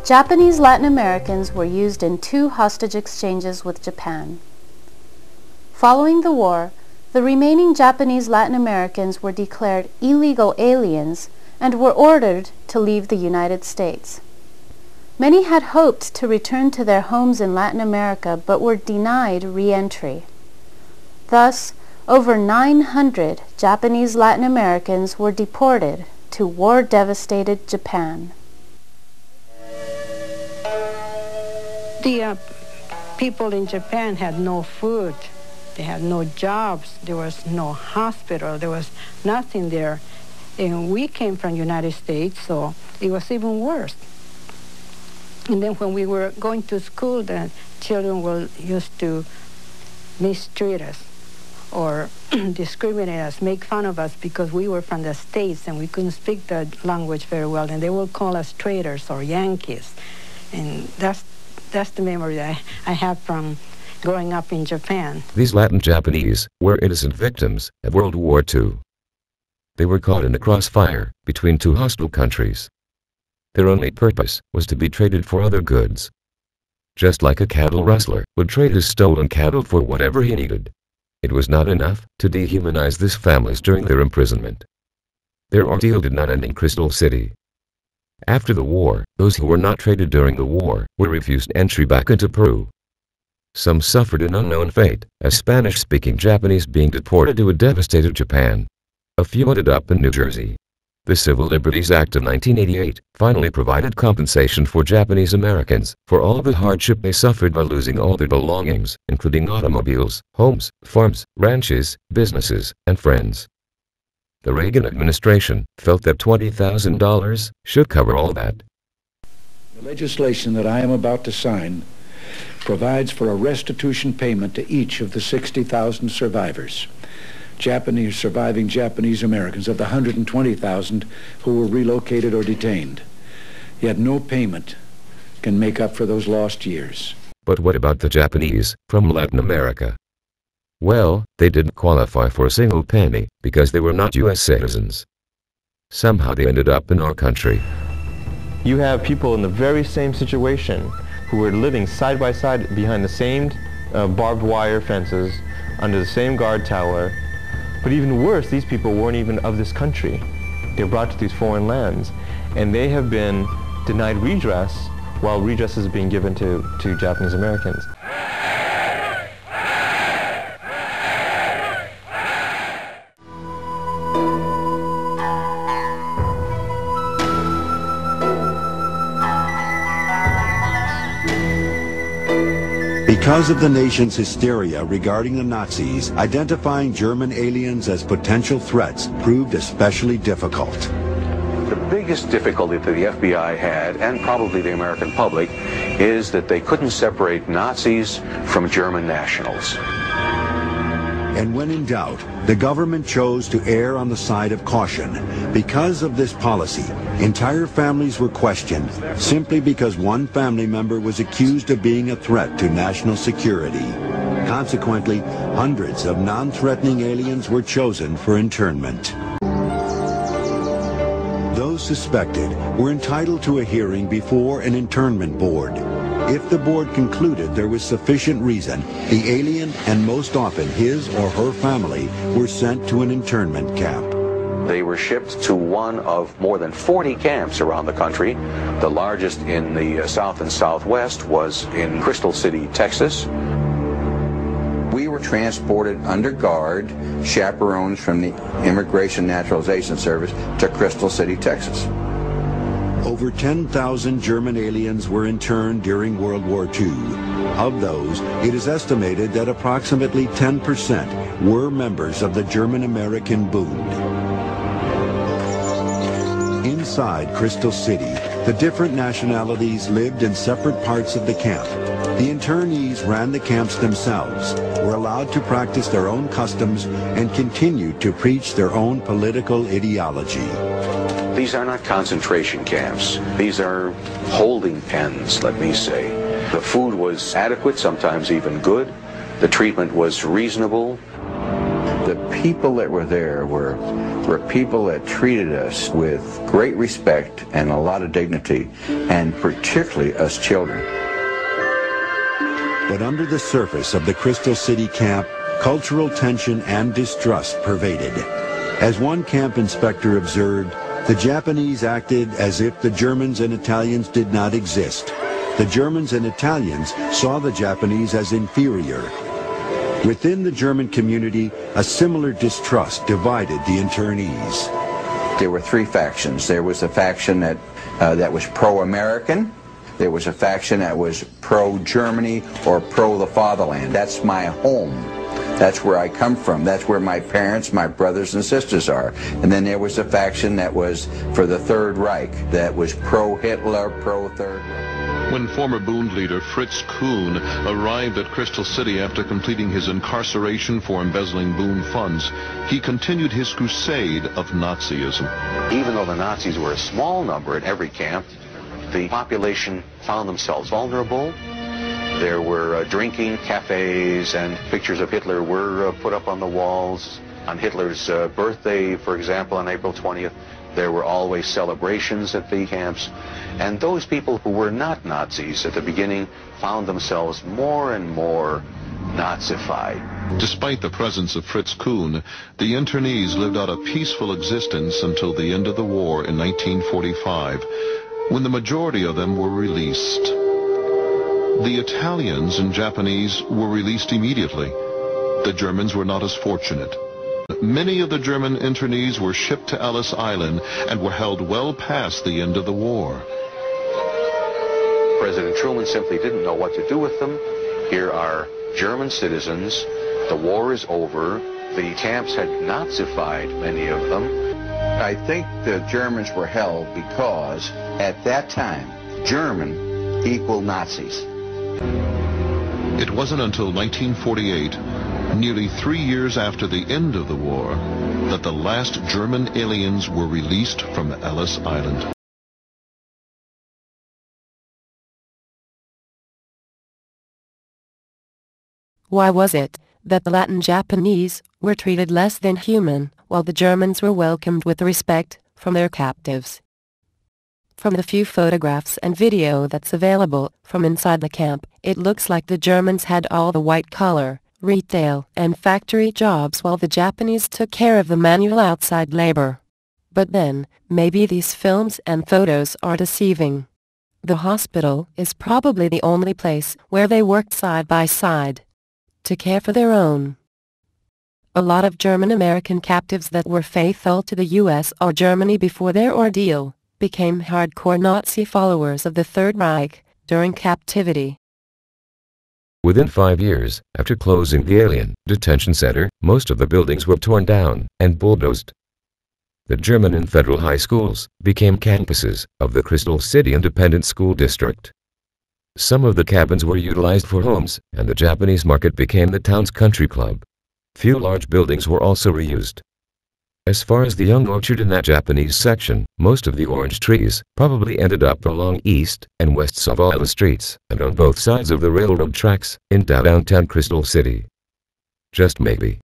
Japanese Latin Americans were used in 2 hostage exchanges with Japan. Following the war, the remaining Japanese Latin Americans were declared illegal aliens and were ordered to leave the United States. Many had hoped to return to their homes in Latin America but were denied re-entry. Thus, over 900 Japanese Latin Americans were deported to war-devastated Japan. The people in Japan had no food, they had no jobs, there was no hospital, there was nothing there. And we came from the United States, so it was even worse. And then when we were going to school, the children were used to mistreat us or discriminate us, make fun of us because we were from the States and we couldn't speak the language very well, and they would call us traitors or Yankees. And that's the memory I have from growing up in Japan. These Latin Japanese were innocent victims of World War II. They were caught in a crossfire between 2 hostile countries. Their only purpose was to be traded for other goods. Just like a cattle rustler would trade his stolen cattle for whatever he needed. It was not enough to dehumanize these families during their imprisonment. Their ordeal did not end in Crystal City. After the war, those who were not traded during the war were refused entry back into Peru. Some suffered an unknown fate, as Spanish-speaking Japanese being deported to a devastated Japan. A few ended up in New Jersey. The Civil Liberties Act of 1988 finally provided compensation for Japanese Americans for all the hardship they suffered by losing all their belongings, including automobiles, homes, farms, ranches, businesses, and friends. The Reagan administration felt that $20,000 should cover all that. The legislation that I am about to sign provides for a restitution payment to each of the 60,000 survivors. Surviving Japanese Americans of the 120,000 who were relocated or detained. Yet no payment can make up for those lost years. But what about the Japanese from Latin America? Well, they didn't qualify for a single penny because they were not U.S. citizens. Somehow they ended up in our country. You have people in the very same situation who were living side by side behind the same barbed wire fences, under the same guard tower. But even worse, these people weren't even of this country. They were brought to these foreign lands, and they have been denied redress while redress is being given to Japanese Americans. Because of the nation's hysteria regarding the Nazis, identifying German aliens as potential threats proved especially difficult. The biggest difficulty that the FBI had, and probably the American public, is that they couldn't separate Nazis from German nationals. And when in doubt, the government chose to err on the side of caution. Because of this policy, entire families were questioned simply because one family member was accused of being a threat to national security. Consequently, hundreds of non-threatening aliens were chosen for internment. Those suspected were entitled to a hearing before an internment board. If the board concluded there was sufficient reason, the alien, and most often his or her family, were sent to an internment camp. They were shipped to one of more than 40 camps around the country. The largest in the South and Southwest was in Crystal City, Texas. We were transported under guard, chaperones from the Immigration Naturalization Service, to Crystal City, Texas. Over 10,000 German aliens were interned during World War II. Of those, it is estimated that approximately 10% were members of the German-American Bund. Inside Crystal City, the different nationalities lived in separate parts of the camp. The internees ran the camps themselves, were allowed to practice their own customs, and continued to preach their own political ideology. These are not concentration camps. These are holding pens, let me say. The food was adequate, sometimes even good. The treatment was reasonable. The people that were there were people that treated us with great respect and a lot of dignity, and particularly us children. But under the surface of the Crystal City camp, cultural tension and distrust pervaded. As one camp inspector observed, the Japanese acted as if the Germans and Italians did not exist. The Germans and Italians saw the Japanese as inferior. Within the German community, a similar distrust divided the internees. There were three factions. There was a faction that was pro-American. There was a faction that was pro-Germany or pro-the fatherland. That's my home. That's where I come from. That's where my parents, my brothers and sisters are. And then there was a faction that was for the Third Reich, that was pro-Hitler, pro-Third Reich. When former Bund leader Fritz Kuhn arrived at Crystal City after completing his incarceration for embezzling Bund funds, he continued his crusade of Nazism. Even though the Nazis were a small number in every camp, the population found themselves vulnerable. There were drinking cafes, and pictures of Hitler were put up on the walls. On Hitler's birthday, for example, on April 20th, there were always celebrations at the camps. And those people who were not Nazis at the beginning found themselves more and more Nazified. Despite the presence of Fritz Kuhn, the internees lived out a peaceful existence until the end of the war in 1945, when the majority of them were released. The Italians and Japanese were released immediately. The Germans were not as fortunate. Many of the German internees were shipped to Ellis Island and were held well past the end of the war. President Truman simply didn't know what to do with them. Here are German citizens. The war is over. The camps had Nazified many of them. I think the Germans were held because at that time, German equaled Nazis. It wasn't until 1948, nearly 3 years after the end of the war, that the last German aliens were released from Ellis Island. Why was it that the Latin Japanese were treated less than human, while the Germans were welcomed with respect from their captives? From the few photographs and video that's available from inside the camp, it looks like the Germans had all the white-collar, retail, and factory jobs while the Japanese took care of the manual outside labor. But then, maybe these films and photos are deceiving. The hospital is probably the only place where they worked side by side to care for their own. A lot of German-American captives that were faithful to the U.S. or Germany before their ordeal became hardcore Nazi followers of the Third Reich during captivity. Within 5 years, after closing the alien detention center, most of the buildings were torn down and bulldozed. The German and federal high schools became campuses of the Crystal City Independent School District. Some of the cabins were utilized for homes, and the Japanese market became the town's country club. Few large buildings were also reused. As far as the young orchard in that Japanese section, most of the orange trees probably ended up along East and West Zavala streets and on both sides of the railroad tracks in downtown Crystal City. Just maybe.